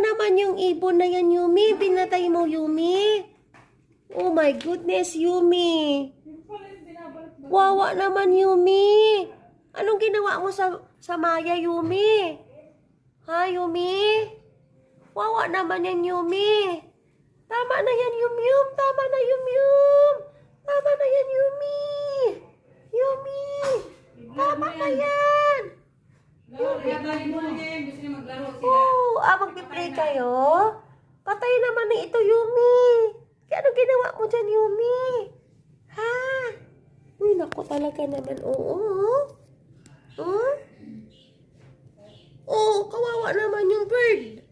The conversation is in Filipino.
naman yung ibon na yan, Yumi. Pinatay mo, Yumi. Oh my goodness, Yumi. Wawa naman, Yumi. Anong ginawa mo sa Maya, Yumi? Ha, Yumi? Wawa naman yan, Yumi. Tama na yan, Yum-Yum. Tama na, Yum-Yum. Tama na yan, Yumi. Yumi. Tama na yan. Oh, magpipray kayo? Patay naman na ito, Yumi. Kaya anong ginawa mo dyan, Yumi? Ha? Uy, naku talaga naman. Oo. Oh, kawawa naman yung bird.